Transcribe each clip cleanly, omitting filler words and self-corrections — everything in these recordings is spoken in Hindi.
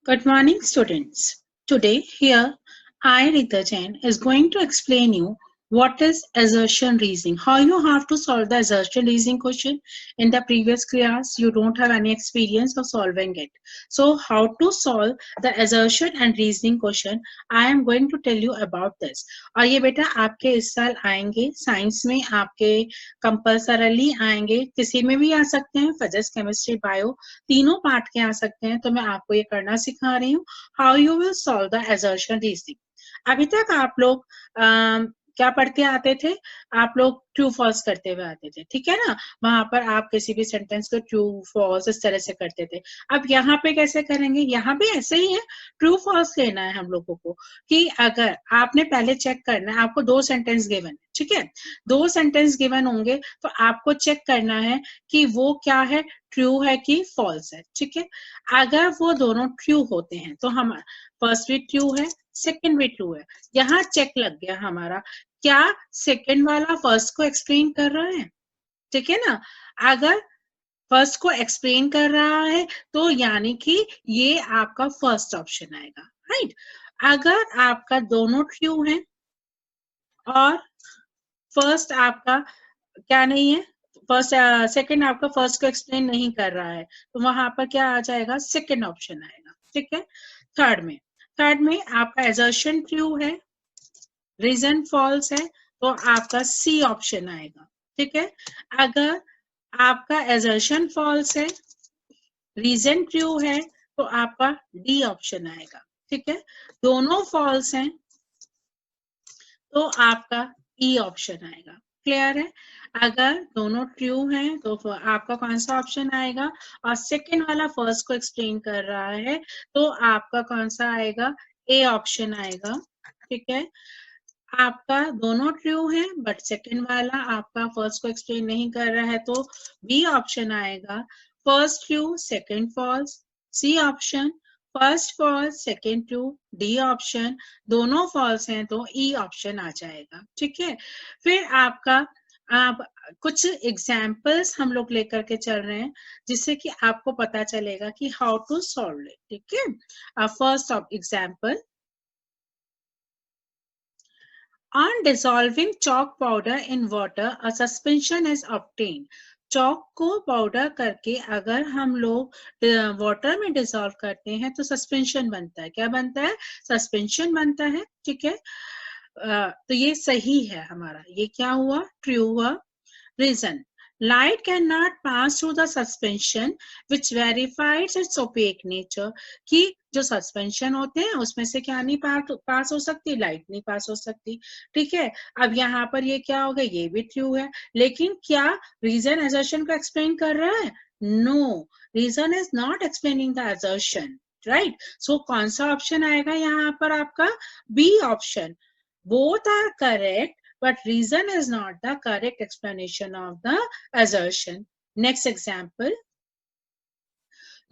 Good morning, students. Today, here, I, Rita Jain, is going to explain you what is assertion reasoning, how you have to solve the assertion reasoning question. In the previous class, you don't have any experience of solving it. So, how to solve the assertion and reasoning question, I am going to tell you about this. और ये बेटा आपके इस साल आएंगे साइंस में आपके कंपल्सरली आएंगे किसी में भी आ सकते हैं फिजिक्स केमिस्ट्री बायो तीनों पार्ट के आ सकते हैं तो मैं आपको ये करना सिखा रही हूँ how you will solve the assertion reasoning अभी तक आप लोग क्या पढ़ते आते थे आप लोग ट्रू फॉल्स करते हुए आते थे ठीक है ना वहां पर आप किसी भी सेंटेंस को ट्रू फॉल्स इस तरह से करते थे अब यहाँ पे कैसे करेंगे यहाँ भी ऐसे ही है ट्रू फॉल्स लेना है हम लोगों को कि अगर आपने पहले चेक करना है आपको दो सेंटेंस गिवन है ठीक है दो सेंटेंस गिवन होंगे तो आपको चेक करना है कि वो क्या है ट्रू है कि फॉल्स है ठीक है अगर वो दोनों ट्रू होते हैं तो हम फर्स्ट भी ट्रू है सेकंड भी ट्रू है यहाँ चेक लग गया हमारा क्या सेकंड वाला फर्स्ट को एक्सप्लेन कर रहा है ठीक है ना अगर फर्स्ट को एक्सप्लेन कर रहा है तो यानी कि ये आपका फर्स्ट ऑप्शन आएगा राइट अगर आपका दोनों ट्रू है और फर्स्ट आपका क्या नहीं है फर्स्ट सेकंड आपका फर्स्ट को एक्सप्लेन नहीं कर रहा है तो वहां पर क्या आ जाएगा सेकंड ऑप्शन आएगा ठीक है थर्ड में आपका assertion ट्रू है रीजन फॉल्स है तो आपका सी ऑप्शन आएगा ठीक है अगर आपका assertion फॉल्स है रीजन ट्रू है तो आपका डी ऑप्शन आएगा ठीक है दोनों फॉल्स हैं तो आपका ई ऑप्शन आएगा क्लियर है अगर दोनों ट्रू हैं तो आपका कौन सा ऑप्शन आएगा और सेकंड वाला फर्स्ट को एक्सप्लेन कर रहा है तो आपका कौन सा आएगा ए ऑप्शन आएगा ठीक है आपका दोनों ट्रू है बट सेकंड वाला आपका फर्स्ट को एक्सप्लेन नहीं कर रहा है तो बी ऑप्शन आएगा first true second false C option first false second true D option दोनों फॉल्स हैं तो ई ऑप्शन आ जाएगा ठीक है फिर आपका आप कुछ एग्जाम्पल्स हम लोग लेकर के चल रहे हैं जिससे कि आपको पता चलेगा कि हाउ टू सॉल्व इट ठीक है first of example On dissolving chalk powder in water, a suspension is obtained. चौक को पाउडर करके अगर हम लोग वाटर में डिसॉल्व करते हैं तो सस्पेंशन बनता है क्या बनता है सस्पेंशन बनता है ठीक है तो ये सही है हमारा ये क्या हुआ ट्रू हुआ reason light cannot pass through the suspension which verifies its opaque nature कि जो सस्पेंशन होते हैं उसमें से क्या नहीं पास हो सकती लाइट नहीं पास हो सकती ठीक है अब यहाँ पर ये क्या होगा ये भी ट्रू है लेकिन क्या रीजन assertion को एक्सप्लेन कर रहा है no reason is not explaining the assertion right so कौन सा ऑप्शन आएगा यहाँ पर आपका B option both are correct but reason is not the correct explanation of the assertion. Next example.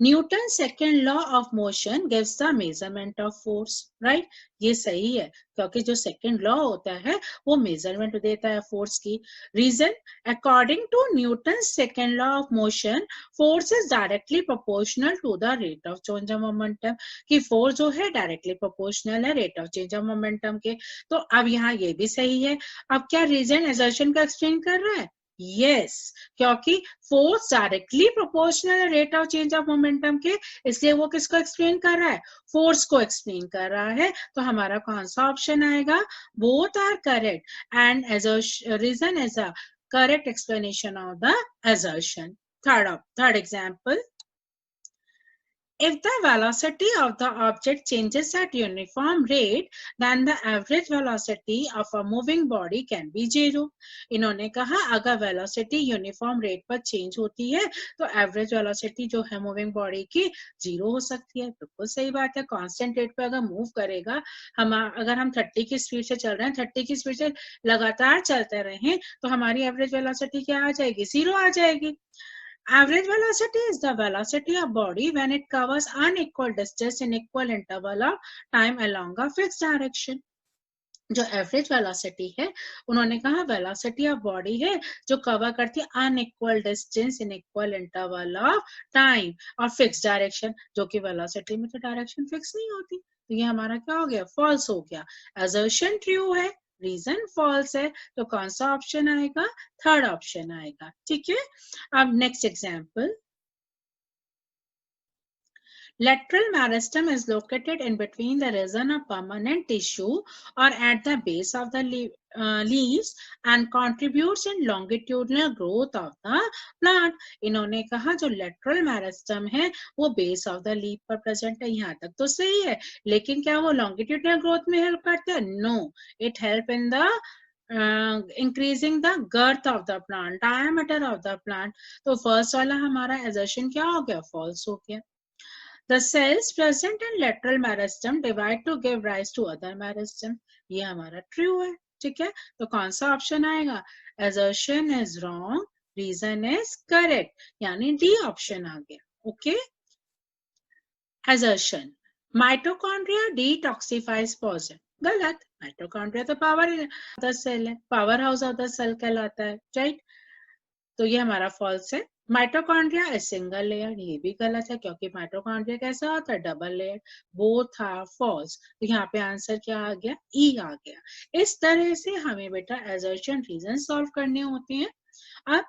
Newton's second law of motion gives the measurement of force, right? ये सही है क्योंकि जो second law होता है वो measurement देता है force की. Reason, according to Newton's second law of motion, force is directly proportional to the rate of change of momentum. कि force जो है directly proportional है rate of change of momentum के. तो अब यहाँ ये भी सही है. अब क्या reason assertion का explain कर रहा है? Yes, क्योंकि force directly proportional rate of change of momentum के इसलिए वो किसको एक्सप्लेन कर रहा है फोर्स को एक्सप्लेन कर रहा है तो हमारा कौन सा ऑप्शन आएगा both are correct and reason is a correct explanation of the assertion. Third example. If the velocity of the object changes at uniform rate, then the average velocity of a moving body can be 0. इन्होंने कहा अगर velocity uniform rate पर change होती है तो average velocity जो है moving body की 0 हो सकती है बिल्कुल सही बात है constant rate पे अगर move करेगा अगर हम 30 की स्पीड से चल रहे हैं 30 की स्पीड से लगातार चलते रहें तो हमारी average velocity क्या आ जाएगी 0 आ जाएगी. Average velocity is the velocity of body when it covers unequal distance in equal interval of time along a fixed direction. जो एवरेज वेलोसिटी है, उन्होंने कहा वेलोसिटी ऑफ बॉडी है जो कवर करती है unequal distance in equal interval of time, और फिक्स डायरेक्शन, जो कि वेलोसिटी में तो डायरेक्शन फिक्स नहीं होती। तो ये हमारा क्या हो गया, फॉल्स हो गया। असर्शन ट्रू है, रीजन फॉल्स है, तो कौन सा ऑप्शन आएगा, थर्ड ऑप्शन आएगा। ठीक है, अब next example, lateral meristem is located in between the region of permanent tissue or at the base of the leaves and contributes in longitudinal growth of the plant. इन्होंने कहा जो lateral meristem है वो base of the leaf पर present है, यहाँ तक तो सही है, लेकिन क्या वो longitudinal growth में help करते हैं? No, it help in the increasing the girth of the plant, diameter of the plant. तो first वाला हमारा assertion क्या हो गया, false हो गया। The cells present in lateral meristem divide to give rise to other meristem. ये हमारा true है, ठीक है, तो कौन सा ऑप्शन आएगा, assertion is wrong, reason is correct, यानी D ऑप्शन आ गया। Okay, assertion, mitochondria detoxifies poison, गलत, माइटोकॉन्ड्रिया तो पावर ऑफ द सेल है, power house of the cell कहलाता है, राइट, तो ये हमारा फॉल्स है। माइटोकॉन्ड्रिया इज सिंगल लेयर, ये भी गलत है, क्योंकि माइटोकॉन्ड्रिया कैसा होता है, double layer, both are false, तो यहाँ पे आंसर क्या आ गया, ई आ गया। इस तरह से हमें बेटा असर्शन रीजन सॉल्व करने होते हैं। अब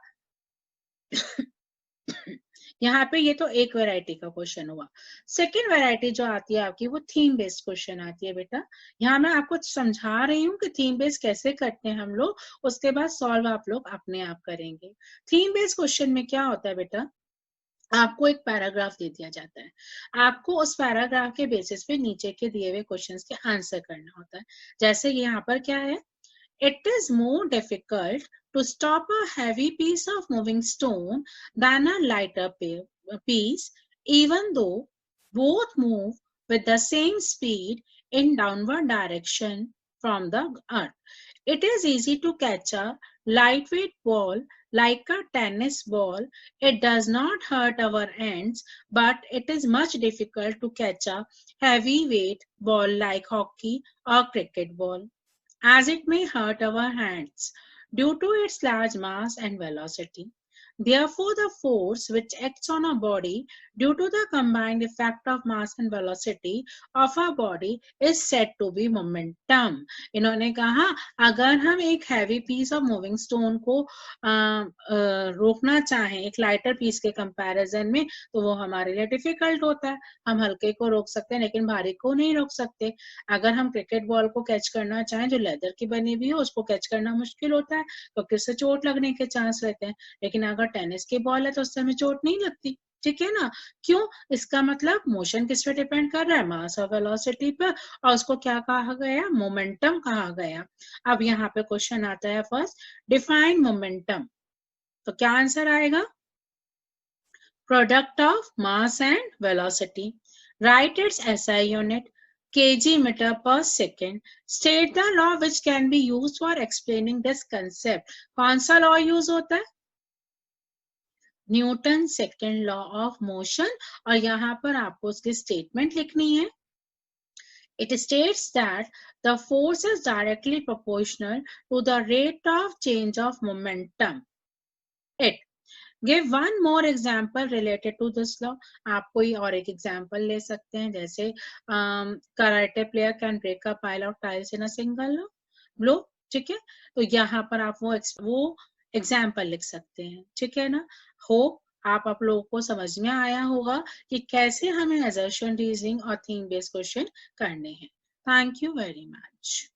यहाँ पे ये तो एक वैरायटी का क्वेश्चन हुआ। सेकेंड वैरायटी जो आती है आपकी वो थीम बेस्ड क्वेश्चन आती है बेटा। यहाँ मैं आपको समझा रही हूँ कि थीम बेस्ड कैसे करते हैं हम लोग, उसके बाद सॉल्व आप लोग अपने आप करेंगे। थीम बेस्ड क्वेश्चन में क्या होता है बेटा, आपको एक पैराग्राफ दे दिया जाता है, आपको उस पैराग्राफ के बेसिस पे नीचे के दिए हुए क्वेश्चंस के आंसर करना होता है। जैसे यहाँ पर क्या है, it is more difficult to stop a heavy piece of moving stone than a lighter piece, even though both move with the same speed in downward direction from the earth. It is easy to catch a lightweight ball like a tennis ball. It does not hurt our hands, but it is much difficult to catch a heavyweight ball like hockey or cricket ball, as it may hurt our hands due to its large mass and velocity. Therefore, the force which acts on a body due to the combined effect of mass and velocity of a body is said to be momentum. इन्होंने कहा अगर हम एक heavy piece of moving stone को रोकना चाहें एक लाइटर पीस के कंपैरिजन में, तो वो हमारे लिए डिफिकल्ट होता है। हम हल्के को रोक सकते हैं लेकिन भारी को नहीं रोक सकते। अगर हम क्रिकेट बॉल को कैच करना चाहें जो लेदर की बनी हुई है, उसको कैच करना मुश्किल होता है क्योंकि उससे चोट लगने के चांस रहते हैं, लेकिन अगर टेनिस की बॉल है तो उससे हमें चोट नहीं लगती, ठीक है ना। क्यों, इसका मतलब मोशन किस पे डिपेंड कर रहा है, मास और वेलोसिटी पे, और उसको क्या कहा गया, मोमेंटम कहा गया। अब यहाँ पे क्वेश्चन आता है फर्स्ट, डिफाइन मोमेंटम, तो क्या आंसर आएगा, product of mass and velocity, right it's SI unit kg meter per second, state the law which can be used for explaining this concept। कौन सा लॉ यूज होता है, Newton second law of motion, और यहाँ पर आपको उसकी स्टेटमेंट लिखनी है। It states that the force is directly proportional to the rate of change of momentum. It give one more example related to this law। आप कोई और एक एग्जाम्पल ले सकते हैं, जैसे karate player can break a pile of tiles in a single blow, ठीक है, तो यहाँ पर आप वो एग्जाम्पल लिख सकते हैं, ठीक है ना। होप आप लोगों को समझ में आया होगा कि कैसे हमें असर्शन रीजनिंग और थीम बेस्ड क्वेश्चन करने हैं। Thank you very much.